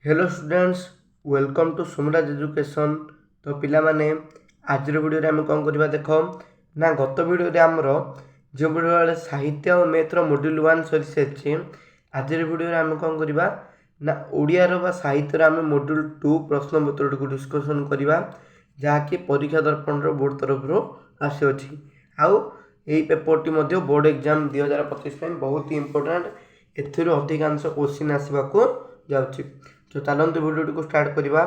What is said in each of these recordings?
Hello students, welcome to Sumraj education. तो पिला माने आज वीडियो आम कौन करवा देख ना गत वीडियो आमर जो वीडियो साहित्य और मैथ्र मॉड्यूल 1 सरी सारी आज वीडियो आम कौन करवा ना ओडियार बा साहित्यर आम मॉड्यूल 2 प्रश्न पत्र को डिस्कसन करवा जहाँकि परीक्षा दर्पण बोर्ड तरफ आसी आउ यही पेपरटी बोर्ड एग्जाम 2025 बहुत ही इंपोर्टेंट एथिकांश क्वेश्चन आसवाक जाऊँगी। तो चलते भिडियो को स्टार्ट करवा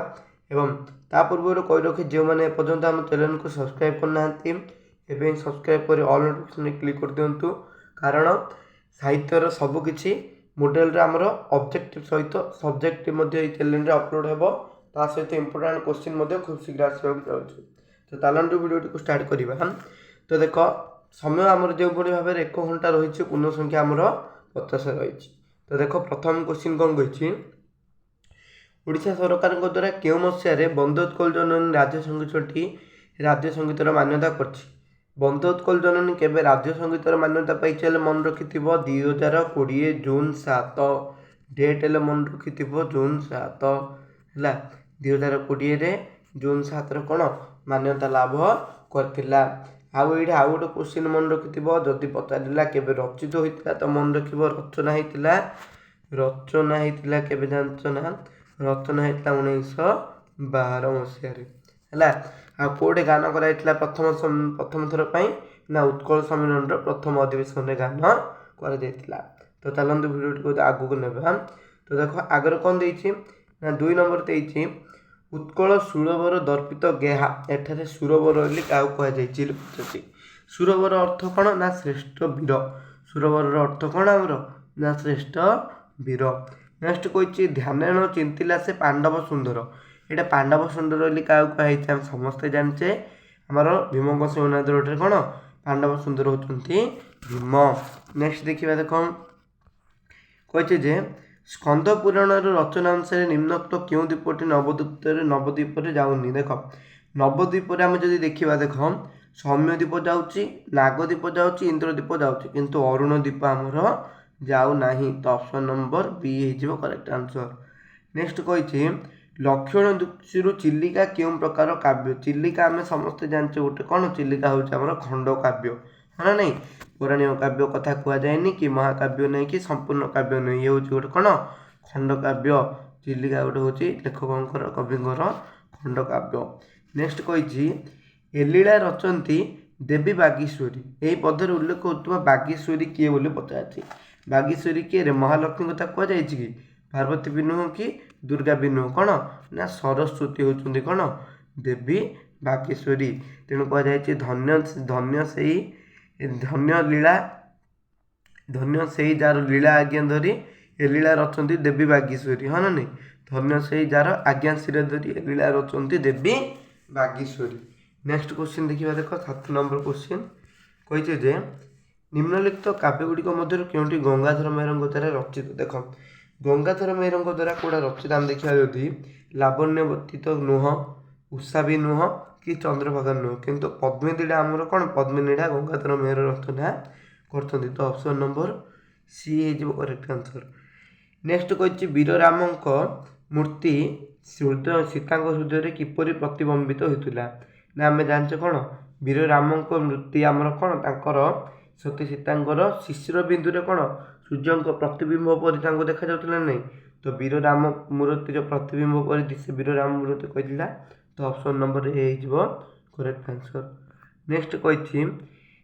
एवं ता पूर्व कही रखी जो मैंने पर्यटन आम चैनल को सब्सक्राइब करना एवं सब्सक्राइब कर ऑल नोटिफिकेशन क्लिक कर दिंतु कारण साहित्यर सबकि मॉडल आमर ऑब्जेक्टिव सहित सब्जेक्ट चैनल अपलोड हो सहित इंपोर्टेंट क्वेश्चन खूब शीघ्र आसवाक जाऊँगी। तो चलते भिडियो को स्टार्ट करवा। तो देख समय आमर जो भाव में 1 घंटा रही पूर्ण संख्या आमर 50 रही। तो देख प्रथम क्वेश्चन कौन कही ओडिशा सरकार द्वारा क्यों मसीह बंदे उत्कल जननी राज्य संगीतटी राज्य संगीतर मान्यता करछि। बंदे उत्कल जननी केबे राज्य संगीतर मान्यता पाई मन रखि 2020 जून 7 डेट हेल्ले मन रखि जून 7 है 2020 जून 7 कौन मान्यता लाभ करथिला। आउ ये आउ गोटे क्वेश्चन मन रखि जदि पचारा केबे रचित होता तो मन रख रचना होता रचना होता केबे जानच ना रचना होता 1912 मसीह है कौटे गान कराइला प्रथम थर ना उत्कल सम्मेलन प्रथम अधिवेशन में गान कर। तो चलते भिडियो आगू को नेबा। तो देख आगर कौन देती ना 2 नंबर देती उत्कल सुरवर दर्पित गेहा एठारे सुरवर बोली क्या कहुच्छी। सुरवर अर्थ कौन ना श्रेष्ठ वीर। सुरवर अर्थ कौन आमर ना श्रेष्ठ वीर। नेक्स्ट कही ध्यान चिंतिला से पांडव सुंदर यहाँ पांडव सुंदर बोली क्या कहुई समस्ते जाने आमर भीम सिंहनाथ कौन पांडव सुंदर होती भीम। नेक्स्ट देखा देख कही जे स्कंद पुराण रचना अनुसार निम्नोक्त क्यों द्वीपटी नवद्वीप जाऊनी। देख नवद्वीप आम जब देखा देख सौम्यद्वीप जाऊँगी नागद्वीप जाऊँगी इंद्रद्वीप जाऊँगी किंतु अरुणद्वीप आमर जाऊ नाही। तो ऑप्शन नंबर बी हो करेक्ट आंसर। नेक्स्ट कही लक्षण दृष्टि चिलिका क्यों प्रकार काव्य। चिलिका आम समस्ते जानते गोटे कौन चिलिका हूँ आम खंड काव्य है ना नहीं पौराणिक काव्य कथा कहुए कि महाकाव्य नहीं कि संपूर्ण काव्य नहीं ये हूँ गोटे कौन खंड काव्य। चिलिका गोटे हूँ लेखकर कविंर खंड काव्य। नेक्स्ट कही एलीला रचंती देवी बागीश्वरी यही पदर उल्लेख होता बागीश्वरी किए बोली पचार बागीश्वरी किए महालक्ष्मी कथा कहुई कि पार्वती भी नुह कि दुर्गा भी नुह कौन ना सरस्वती होती कौन देवी बागीश्वरी। तेणु कहुई धन्य धन्य से धन्य लीला धन्य से जार लीला आज्ञा धरी ए लीला रचंती देवी बागीश्वरी हाँ ना नहीं धन्य से जार आज्ञा शिर धरी ए लीला रचंती देवी बागीश्वरी। नेक्स्ट क्वेश्चन देखा देख 7 नंबर क्वेश्चन कही जे निम्नलिखित काव्यगुड़िक मध्य क्योंटी गंगाधर मेहर द्वारा रचित। देख गंगाधर मेहर द्वारा कौटा रचित आम देखा जदि लावण्यवती तो नुह उषा भी नुह कि चंद्रभागा नुह किंतु पद्मिनीड़ा आमर कौन पद्मिनीड़ा गंगाधर मेहर रचना कर। तो ऑप्शन नंबर सी हो करेक्ट आंसर। नेक्स्ट कही वीरराम मूर्ति सीता हृदय किपरि प्रतिबिंबित होता ना आम जाने कौन वीरराम मूर्ति आमर कौन तर सती सीतांकर शिशिर बिंदुरे कौन सूर्य प्रतिबिंब पर देखा जाता नहीं। तो वीरराम मूर्ति प्रतिबिंब पर से वीरराम मूर्ति कही तो ऑप्शन नंबर ए हो करेक्ट आंसर। नेक्स्ट कही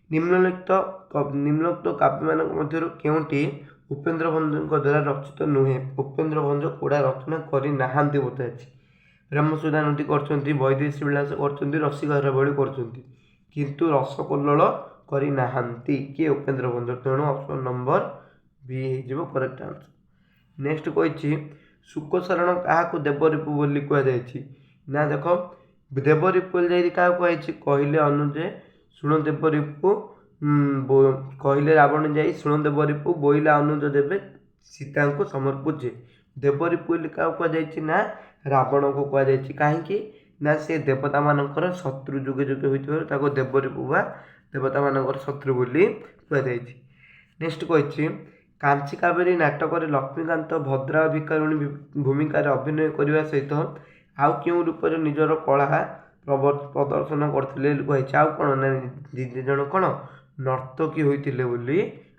निम्नलिखित काव्य मान मध्य क्योंटी उपेन्द्र भंज द्वारा रचित नुहे। उपेन्द्र भंज कौड़ा रचना करना बताई रामसुधा नदी कर वैदेशी विलास कर रसिकार बड़ी कर किंतु रसकल्लोल करना किए उपेन्द्र भंज। तेणु ऑप्शन नंबर बी हो करेक्ट आंसर। नेक्स्ट कही शुकशरण क्या देवरिपु बोली कहुई ना देख देवरिपु क्या कहुई कहले अनुजे शुण देवरिपु कहले रावण जा शुण देवरिपु बोईला अनुज देवे सीता को समर्पुचे। देवरिपु क्या कहुई ना रावण को कहुई कहीं ना से देवता मानकर शत्रु जुगे जुगे होता देवरिपु बा देवता मानकर शत्रु बोली कहुई। नेक्स्ट कही କାଞ୍ଚି କାବେରୀ ନାଟକରେ ଲକ୍ଷ୍ମୀକାନ୍ତ ଭଦ୍ରା ଭିକାରୁଣୀ ଭୂମିକାରେ ଅଭିନୟ କରିବା ସହିତ ଆଉ କେଉଁ ରୂପରେ ନିଜର କଳା ପ୍ରଦର୍ଶନ କରିଥିଲେ ବୋଲି କୁହାଯାଇଛି। ଆଉ କ'ଣ ନା ଦୁଇ ଜଣ କ'ଣ ନର୍ତ୍ତକୀ ହୋଇଥିଲେ ବୋଲି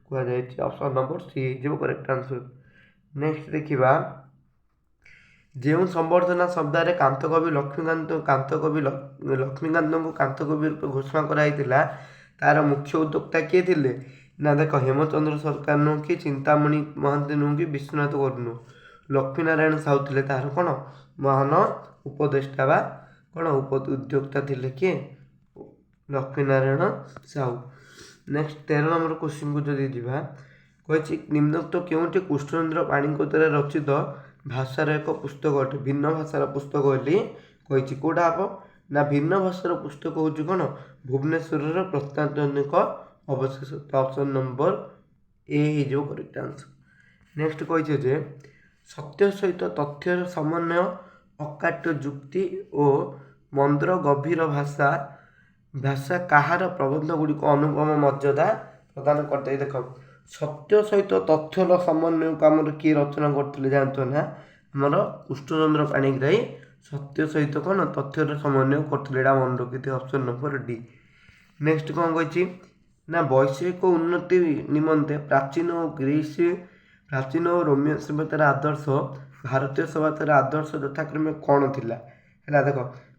କୁହାଯାଇଛି। ଅପସନ୍ ନମ୍ବର ସି ହେଇଯିବ କରେକ୍ଟ ଆନ୍ସର। ନେକ୍ସଟ ଦେଖିବା, ଯେଉଁ ସମ୍ବର୍ଦ୍ଧନା ଶବ୍ଦରେ କାନ୍ତକବି ଲକ୍ଷ୍ମୀକାନ୍ତଙ୍କୁ କାନ୍ତକବି ରୂପେ ଘୋଷଣା କରାଯାଇଥିଲା ତାର ମୁଖ୍ୟ ଉଦ୍ୟୋକ୍ତା କିଏ ଥିଲେ? ନା ଦେଖ, ହେମଚନ୍ଦ୍ର ସରକାର ନୁହଁ କି ଚିନ୍ତାମଣି ମହାନ୍ତି ନୁହଁ କି ବିଶ୍ୱନାଥ କର ନୁହଁ, ଲକ୍ଷ୍ମୀନାରାୟଣ ସାହୁ ଥିଲେ ତାହାର କ'ଣ ମହାନ ଉପଦେଷ୍ଟା ବା କ'ଣ ଉଦ୍ୟୋକ୍ତା ଥିଲେ କିଏ? ଲକ୍ଷ୍ମୀନାରାୟଣ ସାହୁ। ନେକ୍ସଟ 13 ନମ୍ବର କ୍ୱେଶ୍ଚିନ୍କୁ ଯଦି ଯିବା, କହିଛି ନିମ୍ନୋକ୍ତ କେଉଁଟି କୃଷ୍ଣଚନ୍ଦ୍ର ପାଣିଙ୍କ ଦ୍ୱାରା ରଚିତ ଭାଷାର ଏକ ପୁସ୍ତକ ଅଟେ? ଭିନ୍ନ ଭାଷାର ପୁସ୍ତକ ବୋଲି କହିଛି। କେଉଁଟା ହେବ ନା ଭିନ୍ନ ଭାଷାର ପୁସ୍ତକ ହେଉଛି କ'ଣ ଭୁବନେଶ୍ୱରର ପ୍ରତ୍ୟାନ୍ତନିକ ଅବଶେଷ। ତ ଅପସନ୍ ନମ୍ବର ଏ ହେଇଯିବ କରେକ୍ଟ ଆନ୍ସର। ନେକ୍ସଟ କହିছে ଯେ ସତ୍ୟ ସହିତ ତଥ୍ୟର ସମନ୍ୱୟ, ଅକାଟ୍ୟ ଯୁକ୍ତି ଓ ମନ୍ଦ୍ର ଗଭୀର ଭାଷା କାହାର ପ୍ରବନ୍ଧ ଗୁଡ଼ିକ ଅନୁପମ ମର୍ଯ୍ୟାଦା ପ୍ରଦାନ କରିଥାଏ। ଦେଖ, ସତ୍ୟ ସହିତ ତଥ୍ୟର ସମନ୍ୱୟକୁ ଆମର କିଏ ରଚନା କରିଥିଲେ ଜାଣିଛ ନା? ଆମର କୃଷ୍ଣଚନ୍ଦ୍ର ପାଣିଗ୍ରାହୀ ସତ୍ୟ ସହିତ କ'ଣ ତଥ୍ୟର ସମନ୍ୱୟ କରିଥିଲେ। ଏଇଟା ମନେ ରଖିଥିବେ, ଅପସନ୍ ନମ୍ବର ଡି। ନେକ୍ସଟ କ'ଣ କହିଛି ନା ବୈଷୟିକ ଉନ୍ନତି ନିମନ୍ତେ ପ୍ରାଚୀନ ଓ ରୋମିଓ ସଭ୍ୟତାର ଆଦର୍ଶ, ଭାରତୀୟ ସଭ୍ୟତାର ଆଦର୍ଶ ଯଥାକ୍ରମେ କ'ଣ ଥିଲା? ହେଲା ଦେଖ,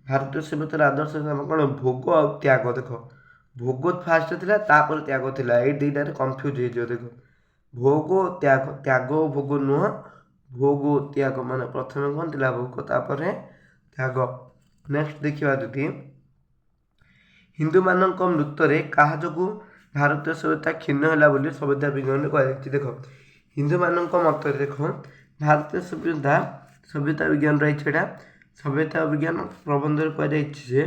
ଭାରତୀୟ ସଭ୍ୟତାର ଆଦର୍ଶ କ'ଣ ଭୋଗ ଆଉ ତ୍ୟାଗ। ଦେଖ, ଭୋଗ ଫାଷ୍ଟ ଥିଲା ତାପରେ ତ୍ୟାଗ ଥିଲା, ଏଇ ଦୁଇଟାରେ କନଫ୍ୟୁଜ୍ ହେଇଯିବ। ଦେଖ, ଭୋଗ ତ୍ୟାଗ, ତ୍ୟାଗ ଭୋଗ ନୁହଁ, ଭୋଗ ତ୍ୟାଗ ମାନେ ପ୍ରଥମେ କ'ଣ ଥିଲା ଭୋଗ ତାପରେ ତ୍ୟାଗ। ନେକ୍ସଟ ଦେଖିବା ଯଦି ହିନ୍ଦୁମାନଙ୍କ ମୃତ୍ୟୁରେ କାହା ଯୋଗୁଁ ଭାରତୀୟ ସଭ୍ୟତା କ୍ଷୀଣ ହେଲା ବୋଲି ସଭ୍ୟତା ବିଜ୍ଞାନରେ କୁହାଯାଇଛି। ଦେଖ, ହିନ୍ଦୁମାନଙ୍କ ମତରେ ଦେଖ ଭାରତୀୟ ସଭ୍ୟତା ବିଜ୍ଞାନ ରହିଛି, ଏଇଟା ସଭ୍ୟତା ବିଜ୍ଞାନ ପ୍ରବନ୍ଧରେ କୁହାଯାଇଛି ଯେ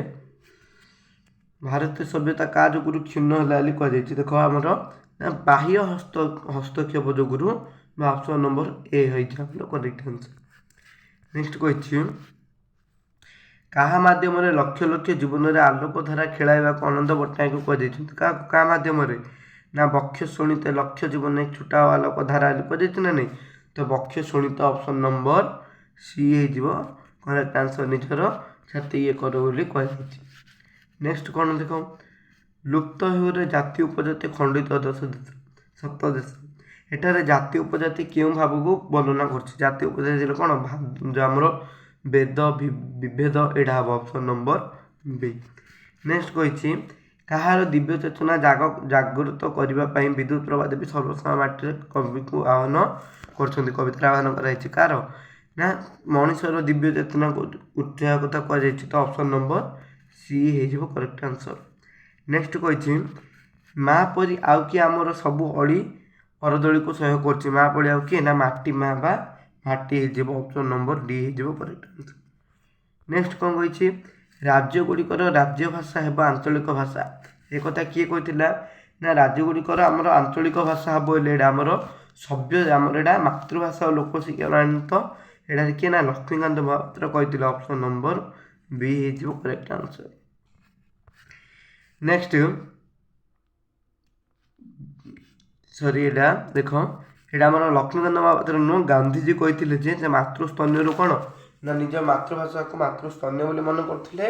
ଭାରତୀୟ ସଭ୍ୟତା କାହା ଯୋଗୁଁ କ୍ଷୀଣ ହେଲା ବୋଲି କୁହାଯାଇଛି। ଦେଖ, ଆମର ବାହ୍ୟ ହସ୍ତକ୍ଷେପ ଯୋଗୁଁ ବା ଅପସନ୍ ନମ୍ବର ଏ ହେଇଛି ଆମର କରେକ୍ଟ ଆନ୍ସର। ନେକ୍ସଟ କହିଛି କାହା ମାଧ୍ୟମରେ ଲକ୍ଷ ଲକ୍ଷ ଜୀବନରେ ଆଲୋକ ଧାରା ଖେଳାଇବାକୁ ଅନନ୍ତ ପଟ୍ଟନାୟକ କୁହାଯାଇଛନ୍ତି? କାହା ମାଧ୍ୟମରେ ନା ବକ୍ଷ ଶୋଣିତ ଲକ୍ଷ ଜୀବନରେ ଛୁଟା ଆଲୋକ ଧାରା ବୋଲି କୁହାଯାଇଛି ନା ନାହିଁ? ତ ବକ୍ଷ ଶୋଣିତ ଅପସନ୍ ନମ୍ବର ସି ହେଇଯିବ କରେକ୍ଟ ଆନ୍ସର। ନିଜର ଛାତି ଇଏ କର ବୋଲି କୁହାଯାଇଛି। ନେକ୍ସଟ କ'ଣ ଦେଖ, ଲୁପ୍ତ ହେଉରେ ଜାତି ଉପଜାତି ଖଣ୍ଡିତ ସତ ଦେଶ, ଏଠାରେ ଜାତି ଉପଜାତି କେଉଁ ଭାବକୁ ବର୍ଣ୍ଣନା କରୁଛି? ଜାତି ଉପଜାତିରେ କ'ଣ ଆମର ବେଦ ବିଭେଦ, ଏଇଟା ହେବ ଅପସନ୍ ନମ୍ବର ବି। ନେକ୍ସଟ କହିଛି କାହାର ଦିବ୍ୟ ଚେତନା ଜାଗୃତ କରିବା ପାଇଁ ବିଦ୍ୟୁତ ପ୍ରଭା ଦେବୀ ସର୍ବସାମା ମାଟିରେ କବିକୁ ଆହ୍ୱାନ କରୁଛନ୍ତି? କବିତାର ଆହ୍ୱାନ କରାଯାଇଛି କାହାର? ନା ମଣିଷର ଦିବ୍ୟ ଚେତନାକୁ ଉତ୍ସାହ କଥା କୁହାଯାଇଛି। ତ ଅପସନ୍ ନମ୍ବର ସି ହେଇଯିବ କରେକ୍ଟ ଆନ୍ସର। ନେକ୍ସଟ କହିଛି ମା ପରି ଆଉ କିଏ ଆମର ସବୁ ଅଳି ଅରଦଳିକୁ ସହ୍ୟ କରୁଛି? ମା ପରି ଆଉ କିଏ? ନା ମାଟି ମା ବା ମାଟି ହେଇଯିବ ଅପସନ୍ ନମ୍ବର ଡି ହେଇଯିବ କରେକ୍ଟ ଆନ୍ସର। ନେକ୍ସଟ କ'ଣ କହିଛି ରାଜ୍ୟ ଗୁଡ଼ିକର ରାଜ୍ୟ ଭାଷା ହେବ ଆଞ୍ଚଳିକ ଭାଷା, ଏକଥା କିଏ କହିଥିଲା? ନା ରାଜ୍ୟ ଗୁଡ଼ିକର ଆମର ଆଞ୍ଚଳିକ ଭାଷା ହେବ ବୋଲି ଏଇଟା ଆମର ଆମର ଏଇଟା ମାତୃଭାଷା ଓ ଲୋକଶିକ୍ଷା ଆଣିତ, ଏଇଟା କିଏ? ନା ଲକ୍ଷ୍ମୀକାନ୍ତ ମହାପାତ୍ର କହିଥିଲେ। ଅପସନ୍ ନମ୍ବର ବି ହେଇଯିବ କରେକ୍ଟ ଆନ୍ସର। ନେକ୍ସଟ ଏଇଟା ଦେଖ, ଏଇଟା ଆମର ଲକ୍ଷ୍ମୀକାନ୍ତ ମହାପାତ୍ର ନୁହଁ, ଗାନ୍ଧୀଜୀ କହିଥିଲେ ଯେ ସେ ମାତୃସ୍ତନ୍ୟରୁ କ'ଣ ନା ନିଜ ମାତୃଭାଷାକୁ ମାତୃସ୍ତନ୍ୟ ବୋଲି ମନେ କରୁଥିଲେ,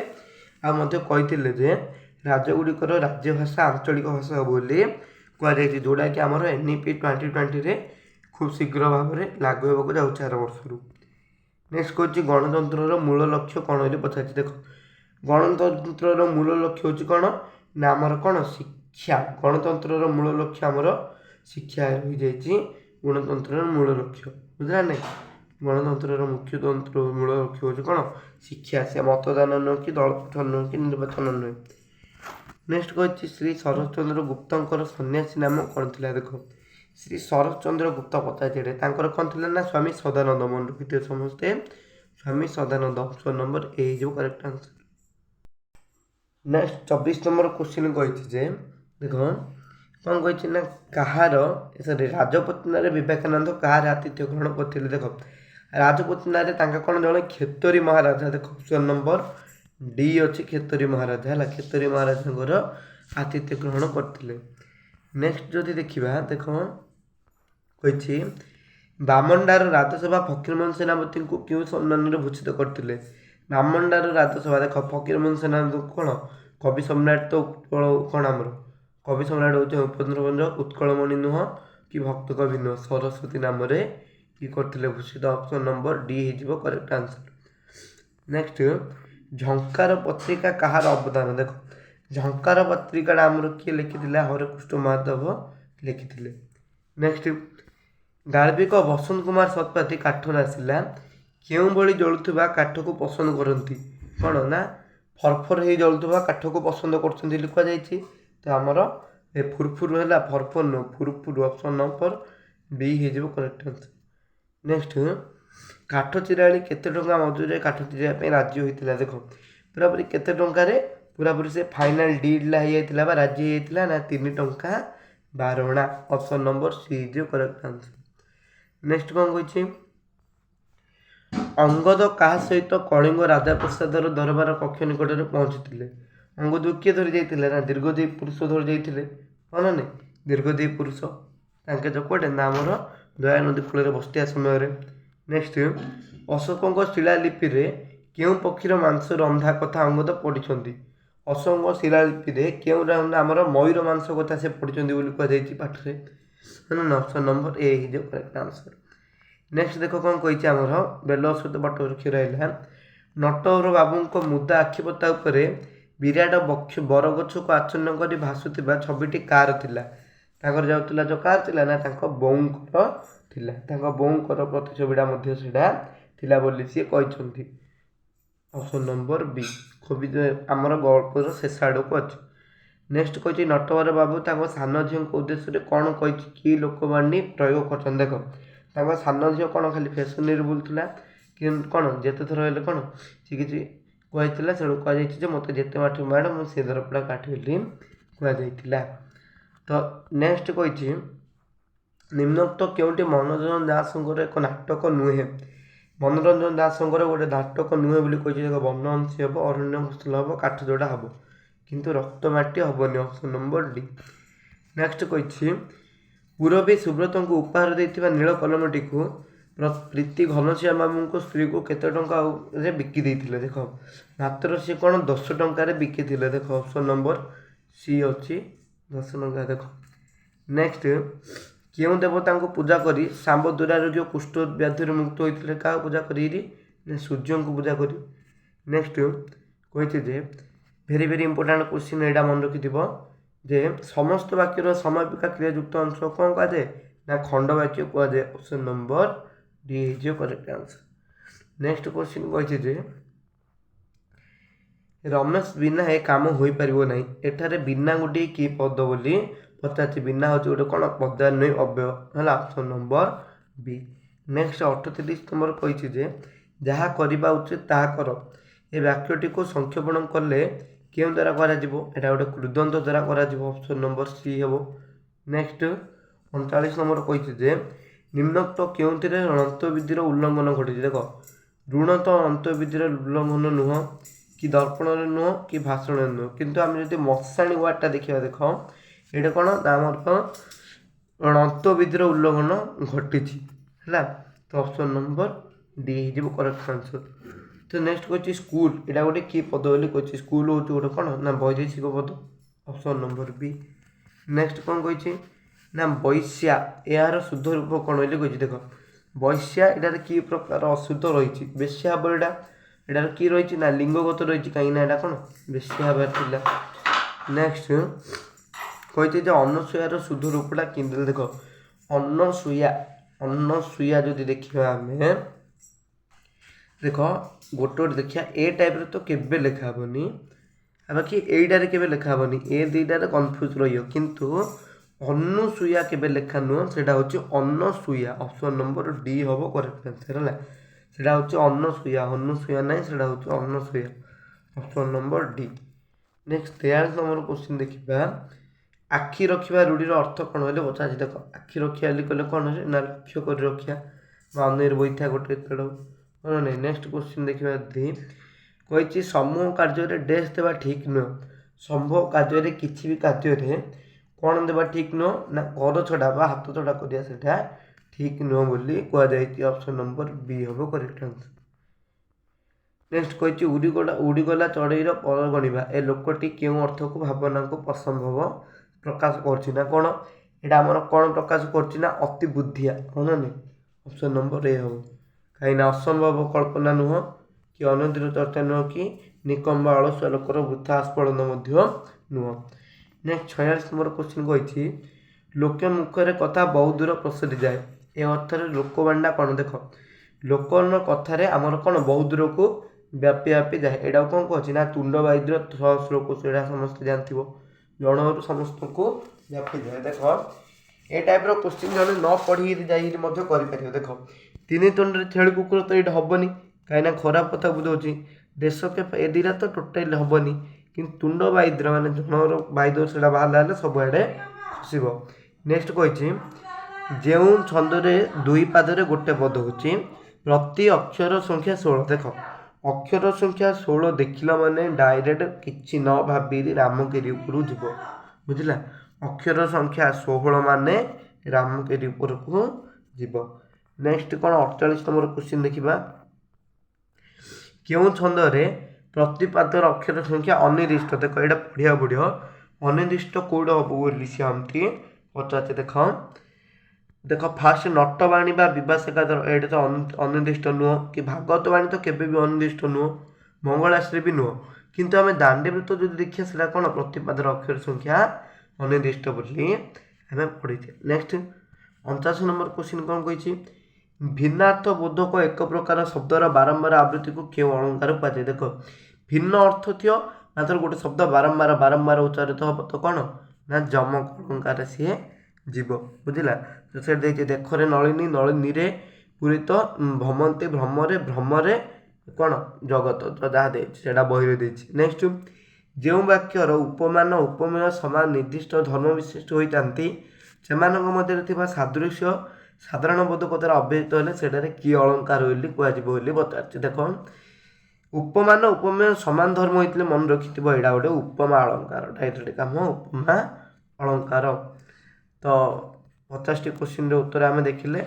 ଆଉ ମଧ୍ୟ କହିଥିଲେ ଯେ ରାଜ୍ୟ ଗୁଡ଼ିକର ରାଜ୍ୟ ଭାଷା ଆଞ୍ଚଳିକ ଭାଷା ହେବ ବୋଲି କୁହାଯାଇଛି, ଯେଉଁଟାକି ଆମର NEP 2020ରେ ଖୁବ୍ ଶୀଘ୍ର ଭାବରେ ଲାଗୁ ହେବାକୁ ଯାଉଛି ଆର ବର୍ଷରୁ। ନେକ୍ସଟ କହୁଛି ଗଣତନ୍ତ୍ରର ମୂଳ ଲକ୍ଷ୍ୟ କ'ଣ ବୋଲି ପଚାରିଛି? ଦେଖ, ଗଣତନ୍ତ୍ରର ମୂଳ ଲକ୍ଷ୍ୟ ହେଉଛି କ'ଣ ନା ଆମର କ'ଣ ଶିକ୍ଷା। ଗଣତନ୍ତ୍ରର ମୂଳ ଲକ୍ଷ୍ୟ ଆମର ଶିକ୍ଷା ହୋଇଯାଇଛି ଗଣତନ୍ତ୍ରର ମୂଳ ଲକ୍ଷ୍ୟ, ବୁଝିଲା ନାହିଁ? ଗଣତନ୍ତ୍ରର ମୂଳ ଲକ୍ଷ୍ୟ ହେଉଛି କ'ଣ ଶିକ୍ଷା, ସେ ମତଦାନ ନୁହେଁ କି ଦଳ ଗଠନ ନୁହେଁ କି ନିର୍ବାଚନ ନୁହେଁ। ନେକ୍ସଟ କହିଛି ଶ୍ରୀ ଶରତଚନ୍ଦ୍ର ଗୁପ୍ତଙ୍କର ସନ୍ନ୍ୟାସୀ ନାମ କ'ଣ ଥିଲା? ଦେଖ, ଶ୍ରୀ ଶରତଚନ୍ଦ୍ର ଗୁପ୍ତ ପଚାରିଥିଲେ ତାଙ୍କର କ'ଣ ଥିଲା ନା ସ୍ୱାମୀ ସଦାନନ୍ଦ। ମନେ ରଖିଥିବେ ସମସ୍ତେ, ସ୍ୱାମୀ ସଦାନନ୍ଦ। ଅପସନ୍ ନମ୍ବର ଏ ହେଇଯିବ correct answer. Next 24 number question କହିଛି ଯେ ଦେଖ କ'ଣ କହିଛି ନା ରାଜପତ୍ନାରେ ବିବେକାନନ୍ଦ କାହାର ଆତିଥ୍ୟ ଗ୍ରହଣ କରିଥିଲେ? ଦେଖ, ରାଜପତ୍ନାରେ ତାଙ୍କ କ'ଣ ଜଣେ କ୍ଷେତରୀ ମହାରାଜା, ଦେଖ ଅପସନ୍ ନମ୍ବର ଡି ଅଛି କ୍ଷେତରୀ ମହାରାଜା, ହେଲା କ୍ଷେତରୀ ମହାରାଜାଙ୍କର ଆତିଥ୍ୟ ଗ୍ରହଣ କରିଥିଲେ। ନେକ୍ସଟ ଯଦି ଦେଖିବା ଦେଖ କହିଛି ବାମଣ୍ଡାର ରାଜସଭା ଫକୀରମୋହନ ସେନାପତିଙ୍କୁ କେଉଁ ସମ୍ମାନରେ ଭୂଷିତ କରିଥିଲେ? ବାମଣ୍ଡାର ରାଜସଭା ଦେଖ ଫକୀରମୋହନ ସେନାପତିଙ୍କୁ କ'ଣ କବି ସମ୍ରାଟ ତ ଉତ୍କଳ କ'ଣ ଆମର କବି ସମ୍ରାଟ ହେଉଛି ଉପେନ୍ଦ୍ରଭଞ୍ଜ, ଉତ୍କଳମଣି ନୁହଁ କି ଭକ୍ତ କବି ନୁହଁ, ସରସ୍ୱତୀ ନାମରେ କି କରିଥିଲେ ଭୂଷିତ। ଅପସନ୍ ନମ୍ବର ଡି ହେଇଯିବ କରେକ୍ଟ ଆନ୍ସର। ନେକ୍ସଟ ଝଙ୍କାର ପତ୍ରିକା କାହାର ଅବଦାନ? ଦେଖ ଝଙ୍କାର ପତ୍ରିକାଟା ଆମର କିଏ ଲେଖିଥିଲେ? ହରେକୃଷ୍ଣ ମହାଦେବ ଲେଖିଥିଲେ। ନେକ୍ସଟ ଗାଳ୍ପିକ ବସନ୍ତ କୁମାର ଶତପଥୀ କାଠରୁ ଆସିଲା କେଉଁଭଳି ଜଳୁଥିବା କାଠକୁ ପସନ୍ଦ କରନ୍ତି? କ'ଣ ନା ଫରଫର ହେଇ ଜଳୁଥିବା କାଠକୁ ପସନ୍ଦ କରୁଛନ୍ତି ବୋଲି କୁହାଯାଇଛି। ତ ଆମର ଏ ଫୁରଫୁର ହେଲା ଫରଫର ନୁହଁ ଫୁରଫୁର। ଅପସନ୍ ନମ୍ବର ବି ହେଇଯିବ କରେକ୍ଟ ଆନ୍ସର। ନେକ୍ସଟ କାଠ ଚିରାଳି କେତେ ଟଙ୍କା ମଜୁରୀରେ କାଠ ଚିରିବା ପାଇଁ ରାଜି ହୋଇଥିଲା? ଦେଖ ପୁରାପୁରି କେତେ ଟଙ୍କାରେ ପୁରାପୁରି ସେ ଫାଇନାଲ ଡିଲ୍ଟା ହେଇଯାଇଥିଲା ବା ରାଜି ହେଇଯାଇଥିଲା ନା 3 ଟଙ୍କା 12 ଅଣା। ଅପସନ୍ ନମ୍ବର ସି ହେଇଯିବ କରେକ୍ଟ ଆନ୍ସର। ନେକ୍ସଟ କ'ଣ କହିଛି? ଅଙ୍ଗଦ କାହା ସହିତ କଳିଙ୍ଗ ରାଜାପ୍ରସାଦର ଦରବାର କକ୍ଷ ନିକଟରେ ପହଞ୍ଚିଥିଲେ? ଅଙ୍ଗଦକୁ କିଏ ଧରି ଯାଇଥିଲେ? ନା ଦୀର୍ଘଦେବୀ ପୁରୁଷ ଧରି ଯାଇଥିଲେ। ହଁ ନା ନାହିଁ ଦୀର୍ଘଦେବୀ ପୁରୁଷ ତାଙ୍କେ ଚକୁଆଟେ ନା ଆମର ଦୟା ନଦୀ କୂଳରେ ବସିଥିବା ସମୟରେ। ନେକ୍ସଟ ଅଶୋକଙ୍କ ଶିଳାଲିପିରେ କେଉଁ ପକ୍ଷୀର ମାଂସ ରନ୍ଧା କଥା ଅଙ୍ଗଦ ପଢ଼ିଛନ୍ତି? ଅଶୋକଙ୍କ ଶିଳାଲିପିରେ କେଉଁ ଆମର ମୟୂର ମାଂସ କଥା ସେ ପଢ଼ିଛନ୍ତି ବୋଲି କୁହାଯାଇଛି ପାଠରେ। ଅପସନ୍ ନମ୍ବର ଏ ହେଇଯିବ କରେକ୍ଟ ଆନ୍ସର। ନେକ୍ସଟ ଦେଖ କ'ଣ କହିଛି ଆମର ବେଲ ସହିତ ବଟବୃକ୍ଷ ରହିଲା। ନଟବର ବାବୁଙ୍କ ମୁଦା ଆଖିପତା ଉପରେ ବିରାଟ ବରଗଛକୁ ଆଚ୍ଛନ୍ନ କରି ଭାସୁଥିବା ଛବିଟି କାହାର ଥିଲା? ତାଙ୍କର ଯାଉଥିଲା ଯେଉଁ କାହାର ଥିଲା ନା ତାଙ୍କ ବୋଉଙ୍କର ଥିଲା। ତାଙ୍କ ବୋଉଙ୍କର ପ୍ରତିଛବିଟା ମଧ୍ୟ ସେଇଟା ଥିଲା ବୋଲି ସିଏ କହିଛନ୍ତି। ଅପସନ୍ ନମ୍ବର ବି କବି ଆମର ଗଳ୍ପର ଶେଷ ଆଡ଼କୁ ଅଛି। ନେକ୍ସଟ କହିଛି ନଟବର ବାବୁ ତାଙ୍କ ସାନ ଝିଅଙ୍କ ଉଦ୍ଦେଶ୍ୟରେ କ'ଣ କହିଛି କି ଲୋକବାଣୀ ପ୍ରୟୋଗ କରିଛନ୍ତି? ଦେଖ ତାଙ୍କ ସାନ ଝିଅ କ'ଣ ଖାଲି ଫ୍ୟାସନରେ ବୁଲୁଥିଲା କିନ୍ତୁ କ'ଣ ଯେତେ ଥର ହେଲେ କ'ଣ ସେ କିଛି କୁହାଯାଇଥିଲା ସେଣୁ କୁହାଯାଇଛି ଯେ ମୋତେ ଯେତେ ମାଠ ମାଡ଼ ମୁଁ ସେ ଦରପଡ଼ା କାଠି ବୋଲି କୁହାଯାଇଥିଲା। ତ ନେକ୍ସଟ କହିଛି ନିମ୍ନୋକ୍ତ କେଉଁଟି ମନୋରଞ୍ଜନ ଦାସଙ୍କର ଏକ ନାଟକ ନୁହେଁ? ମନୋରଞ୍ଜନ ଦାସଙ୍କର ଗୋଟେ ନାଟକ ନୁହେଁ ବୋଲି କହିଛି। ଦେଖ ବନହଂସୀ ହେବ, ଅରଣ୍ୟ ଫସଲ ହେବ, କାଠଯୋଡ଼ା ହେବ କିନ୍ତୁ ରକ୍ତମାଟି ହେବନି। Option number D. ନେକ୍ସଟ କହିଛି ପୁରବୀ ସୁବ୍ରତଙ୍କୁ ଉପହାର ଦେଇଥିବା ନୀଳ କଲମଟିକୁ ପ୍ରୀତି ଘନଶ୍ୟାମ ବାବୁଙ୍କ ସ୍ତ୍ରୀକୁ କେତେ ଟଙ୍କାରେ ବିକି ଦେଇଥିଲେ? ଦେଖ ମାତ୍ର ସିଏ କ'ଣ 10 ଟଙ୍କାରେ ବିକିଥିଲେ। ଦେଖ ଅପସନ୍ ନମ୍ବର ସି ଅଛି 10 ଟଙ୍କା। ଦେଖ ନେକ୍ସଟ କେଉଁ ଦେବତାଙ୍କୁ ପୂଜା କରି ଶାମ୍ବ ଦୁରାରୋଗ୍ୟ କୁଷ୍ଠ ବ୍ୟାଧିରୁ ମୁକ୍ତ ହୋଇଥିଲେ? କାହାକୁ ପୂଜା କରି? ସୂର୍ଯ୍ୟଙ୍କୁ ପୂଜା କରି। ନେକ୍ସଟ କହିଛି ଯେ ଭେରି ଭେରି ଇମ୍ପୋର୍ଟାଣ୍ଟ କ୍ୱେଶ୍ଚିନ୍ ଏଇଟା ମନେ ରଖିଥିବ ଯେ ସମସ୍ତ ବାକ୍ୟର ସମାପିକା କ୍ରିୟାଯୁକ୍ତ ଅଂଶ କ'ଣ କୁହାଯାଏ? ନା ଖଣ୍ଡ ବାକ୍ୟ କୁହାଯାଏ। ଅପସନ୍ ନମ୍ବର ଡି ହେଇଯିବ କରେକ୍ଟ ଆନ୍ସର। ନେକ୍ସଟ କ୍ୱେଶ୍ଚିନ୍ କହିଛି ଯେ ରମେଶ ବିନା ଏ କାମ ହୋଇପାରିବ ନାହିଁ। ଏଠାରେ ବିନା ଗୋଟିଏ କି ପଦ ବୋଲି ପଚାରିଛି। ବିନା ହେଉଛି ଗୋଟେ କ'ଣ ପଦାନ୍ୱୟୀ ଅବ୍ୟୟ ହେଲା। ଅପସନ୍ ନମ୍ବର ବି। ନେକ୍ସଟ 38 ନମ୍ବର କହିଛି ଯେ ଯାହା କରିବା ଉଚିତ ତାହା କର। ଏ ବାକ୍ୟଟିକୁ ସଂକ୍ଷେପଣ କଲେ କେଉଁ ଦ୍ୱାରା କରାଯିବ? ଏଇଟା ଗୋଟେ କୃଦନ୍ତ ଦ୍ୱାରା କରାଯିବ। ଅପସନ୍ ନମ୍ବର ସି ହେବ। ନେକ୍ସଟ 39 ନମ୍ବର କହିଛି ଯେ ନିମ୍ନୋକ୍ତ କେଉଁଥିରେ ଅନ୍ତର୍ବିଧିର ଉଲ୍ଲଂଘନ ଘଟିଛି? ଦେଖ ଋଣ ତ ଅନ୍ତର୍ବିଧିର ଉଲ୍ଲଂଘନ ନୁହଁ କି ଦର୍ପଣରେ ନୁହଁ କି ଭାଷଣରେ ନୁହଁ କିନ୍ତୁ ଆମେ ଯଦି ମଶାଣୀ ୱାର୍ଡ଼ଟା ଦେଖିବା ଦେଖ ଏଇଟା କ'ଣ ଆମର ଅନ୍ତର୍ବିଧିର ଉଲ୍ଲଂଘନ ଘଟିଛି ହେଲା। ତ ଅପସନ୍ ନମ୍ବର ଡି ହେଇଯିବ କରେକ୍ଟ ଆନ୍ସର। ତ ନେକ୍ସଟ କହିଛି ସ୍କୁଲ ଏଇଟା ଗୋଟେ କି ପଦ ବୋଲି କହିଛି। ସ୍କୁଲ ହେଉଛି ଗୋଟେ କ'ଣ ନା ବୈଦେଶିକ ପଦ। ଅପସନ୍ ନମ୍ବର ବି। ନେକ୍ସଟ କ'ଣ କହିଛି ନା ବୈଶ୍ୟା ଏହାର ଶୁଦ୍ଧ ରୂପ କ'ଣ ବୋଲି କହିଛି। ଦେଖ ବୈଶ୍ୟା ଏଠାରେ କି ପ୍ରକାର ଅଶୁଦ୍ଧ ରହିଛି? ବେଶ୍ୟା ହେବ ଏଟାର କି ରହିଛି ନା ଲିଙ୍ଗଗତ ରହିଛି କାହିଁକିନା ଏଇଟା କ'ଣ ବେଶ୍ୟା ହେବାର ଥିଲା। ନେକ୍ସଟ କହିଛି ଯେ ଅନସୂୟାର ଶୁଦ୍ଧ ରୂପଟା କେମିତି? ଦେଖ ଅନସୂୟା ଯଦି ଦେଖିବା ଆମେ ଦେଖ ଗୋଟେ ଦେଖିବା ଏ ଟାଇପ୍ର ତ କେବେ ଲେଖା ହେବନି ବାକି ଏଇଟାରେ କେବେ ଲେଖା ହେବନି। ଏ ଦୁଇଟାରେ କନଫ୍ୟୁଜ୍ ରହିବ କିନ୍ତୁ ଅନୁସୂୟା କେବେ ଲେଖା ନୁହଁ ସେଇଟା ହେଉଛି ଅନସୂୟା। ଅପସନ୍ ନମ୍ବର ଡି ହେବ କରେକ୍ଟ ଆନ୍ସର ହେଲା। ସେଇଟା ହେଉଛି ଅନୁସୂୟା ନାହିଁ ସେଇଟା ହେଉଛି Anasuya. Option number D. Next 43 number question ଦେଖିବା ଆଖି ରଖିବା ରୂଢ଼ିର ଅର୍ଥ କ'ଣ ହେଲେ ପଚାରିଛି। ଦେଖ ଆଖି ରଖିବା ବୋଲି କହିଲେ କ'ଣ ଅଛି ନା ଲକ୍ଷ୍ୟ କରି ରଖିବା ବା ଅନ୍ୟରେ ବଇଥା ଗୋଟେ ତେଡ଼ ହଁ ନାହିଁ। ନେକ୍ସଟ କ୍ୱେଶ୍ଚିନ୍ ଦେଖିବା ଯଦି କହିଛି ସମୂହ କାର୍ଯ୍ୟରେ ଡ୍ୟାସ୍ ଦେବା ଠିକ୍ ନୁହଁ। ସମୂହ କାର୍ଯ୍ୟରେ କିଛି ବି କାର୍ଯ୍ୟରେ କ'ଣ ଦେବା ଠିକ୍ ନୁହଁ ନା ଘର ଛଡ଼ା ବା ହାତ ଛଡ଼ା କରିବା ସେଇଟା ଠିକ୍ ନୁହଁ ବୋଲି କୁହାଯାଇଛି। ଅପସନ୍ ନମ୍ବର ବି ହେବ କରେକ୍ଟ ଆନ୍ସର୍। ନେକ୍ସଟ କହିଛି ଉଡ଼ିଗଲା ଚଢ଼େଇର ପର ଗଣିବା। ଏ ଲୋକଟି କେଉଁ ଅର୍ଥକୁ ଭାବନାକୁ ଅସମ୍ଭବ ପ୍ରକାଶ କରୁଛି ନା କ'ଣ? ଏଇଟା ଆମର କ'ଣ ପ୍ରକାଶ କରୁଛି ନା ଅତି ବୁଦ୍ଧିଆ, ହଁ ନା ନାହିଁ? ଅପସନ୍ ନମ୍ବର ଏ ହେବ। କାହିଁକିନା ଅସମ୍ଭବ କଳ୍ପନା ନୁହଁ କି ଅନଧିର ଚର୍ଚ୍ଚା ନୁହଁ କି ନିକମ୍ବ ଅଳସୁଆ ଲୋକର ବୃଥା ଆସ୍ଫଳନ ମଧ୍ୟ ନୁହଁ। ନେକ୍ସଟ 46 ନମ୍ବର କ୍ୱେଶ୍ଚିନ୍ କହିଛି ଲୋକେ ମୁଖରେ କଥା ବହୁ ଦୂର ପ୍ରସାରି ଯାଏ। ଏ ଅର୍ଥରେ ଲୋକବାଣ୍ଡା କ'ଣ? ଦେଖ, ଲୋକଙ୍କ କଥାରେ ଆମର କ'ଣ ବହୁ ଦୂରକୁ ବ୍ୟାପି ଯାଏ। ଏଇଟାକୁ କ'ଣ କହୁଛି ନା ତୁଣ୍ଡବାଇଦ୍ର ଶ୍ଲୋକ, ସେଇଟା ସମସ୍ତେ ଜାଣିଥିବ। ଜଣରୁ ସମସ୍ତଙ୍କୁ ବ୍ୟାପିଯାଏ। ଦେଖ ଏ ଟାଇପ୍ର କ୍ୱେଶ୍ଚିନ୍ ଜଣେ ନ ପଢ଼ିକି ଯାଇକି ମଧ୍ୟ କରିପାରିବ। ଦେଖ ତିନି ତୁଣ୍ଡରେ ଛେଳି କୁକୁର ତ ଏଇଟା ହେବନି, କାହିଁକିନା ଖରାପ କଥା ବୁଝାଉଛି। ଦେଶ କେ ଏ ଦୁଇଟା ତ ଟୋଟାଲି ହେବନି, କିନ୍ତୁ ତୁଣ୍ଡବାଇଦ୍ର ମାନେ ଜଣର ବାଇଦ୍ର ସେଇଟା ବାହାରିଲା ହେଲେ ସବୁଆଡ଼େ ଖସିବ। ନେକ୍ସଟ କହିଛି ଯେଉଁ ଛନ୍ଦରେ ଦୁଇ ପାଦରେ ଗୋଟେ ପଦ ହେଉଛି ପ୍ରତି ଅକ୍ଷର ସଂଖ୍ୟା 16। ଦେଖ ଅକ୍ଷର ସଂଖ୍ୟା 16 ଦେଖିଲା ମାନେ ଡାଇରେକ୍ଟ କିଛି ନ ଭାବି ରାମଗିରି ଉପରକୁ ଯିବ, ବୁଝିଲା। ଅକ୍ଷର ସଂଖ୍ୟା 16 ମାନେ ରାମଗିରି ଉପରକୁ ଯିବ। ନେକ୍ସଟ କ'ଣ 48 ନମ୍ବର କ୍ୱେଶ୍ଚିନ୍ ଦେଖିବା। କେଉଁ ଛନ୍ଦରେ ପ୍ରତିପାଦର ଅକ୍ଷର ସଂଖ୍ୟା ଅନିର୍ଦ୍ଦିଷ୍ଟ? ଦେଖ ଏଇଟା ପଢ଼ିବାକୁ ପଡ଼ିବ। ଅନିର୍ଦ୍ଦିଷ୍ଟ କେଉଁଟା ହେବ ବୋଲି ସେ ଆମକୁ ପଚାରୁଛି। ଦେଖ ଫାଷ୍ଟ ନଟବାଣୀ ବା ବିବାସିକାଦର, ଏଇଟା ତ ଅନିର୍ଦ୍ଦିଷ୍ଟ ନୁହଁ, କି ଭାଗବତ ବାଣୀ ତ କେବେ ବି ଅନିର୍ଦ୍ଦିଷ୍ଟ ନୁହଁ, ମଙ୍ଗଳାଶ୍ରୀ ବି ନୁହଁ। କିନ୍ତୁ ଆମେ ଦାଣ୍ଡିବୃତ୍ତ ଯଦି ଦେଖିବା ସେଇଟା କ'ଣ ପ୍ରତିପାଦର ଅକ୍ଷର ସଂଖ୍ୟା ଅନିର୍ଦ୍ଦିଷ୍ଟ ବୋଲି ଆମେ ପଢ଼ିଛେ। ନେକ୍ସଟ 49 ନମ୍ବର କ୍ୱେଶ୍ଚିନ୍ କ'ଣ କହିଛି ଭିନ୍ନାର୍ଥ ବୋଧକ ଏକ ପ୍ରକାର ଶବ୍ଦର ବାରମ୍ବାର ଆବୃତ୍ତିକୁ କେଉଁ ଅଳଙ୍କାର କୁହାଯାଏ? ଦେଖ ଭିନ୍ନ ଅର୍ଥ ଥିବ ମାତ୍ର ଗୋଟେ ଶବ୍ଦ ବାରମ୍ବାର ଉଚ୍ଚାରିତ ହେବ ତ କ'ଣ ନା ଯମକ ଅଳଙ୍କାର ସିଏ ଯିବ, ବୁଝିଲା। ତ ସେଠି ଦେଇଛି ଦେଖରେ ନଳିନୀ, ନଳିନୀରେ ପୂରିତ, ଭ୍ରମନ୍ତି ଭ୍ରମରେ କ'ଣ ଜଗତ, ତ ଯାହା ଦେଇଛି ସେଇଟା ବହିରେ ଦେଇଛି। ନେକ୍ସଟ ଯେଉଁ ବାକ୍ୟର ଉପମାନ ଉପମେୟ ସମାନ ନିର୍ଦ୍ଦିଷ୍ଟ ଧର୍ମ ବିଶିଷ୍ଟ ହୋଇଥାନ୍ତି ସେମାନଙ୍କ ମଧ୍ୟରେ ଥିବା ସାଦୃଶ୍ୟ ସାଧାରଣ ବୋଧକ ଦ୍ୱାରା ଅବ୍ୟକ୍ତ ହେଲେ ସେଠାରେ କି ଅଳଙ୍କାର ବୋଲି କୁହାଯିବ ବୋଲି ପଚାରୁଛି। ଦେଖ ଉପମାନ ଉପମେୟ ସମାନ ଧର୍ମ ହୋଇଥିଲେ ମନେ ରଖିଥିବ ଏଇଟା ଗୋଟେ ଉପମା ଅଳଙ୍କାର, ଡାଇରେକ୍ଟ କାମ ଉପମା ଅଳଙ୍କାର। ତ 50ଟି କ୍ୱେଶ୍ଚିନ୍ର ଉତ୍ତର ଆମେ ଦେଖିଲେ।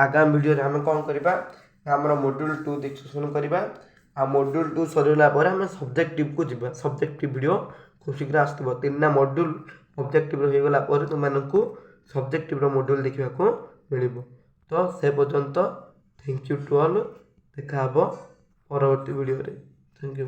ଆଗାମୀ ଭିଡ଼ିଓରେ ଆମେ କ'ଣ କରିବା ନା ଆମର ମଡ୍ୟୁଲ୍ 2 ଡିସ୍କସନ୍ କରିବା। ଆଉ ମଡ୍ୟୁଲ୍ 2 ସରିଲା ପରେ ଆମେ ସବଜେକ୍ଟିଭ୍କୁ ଯିବା। ସବଜେକ୍ଟିଭ୍ ଭିଡ଼ିଓ ଖୁବ୍ ଶୀଘ୍ର ଆସିଥିବ। 3ଟା ମଡ୍ୟୁଲ୍ ଅବଜେକ୍ଟିଭ୍ର ହୋଇଗଲା ପରେ ତୁମମାନଙ୍କୁ ସବଜେକ୍ଟିଭ୍ର ମଡ୍ୟୁଲ୍ ଦେଖିବାକୁ ମିଳିବ। ତ ସେ ପର୍ଯ୍ୟନ୍ତ ଥ୍ୟାଙ୍କ ୟୁ ଟୁ ଅଲ୍। ଦେଖା ହେବ ପରବର୍ତ୍ତୀ ଭିଡ଼ିଓରେ। Thank you.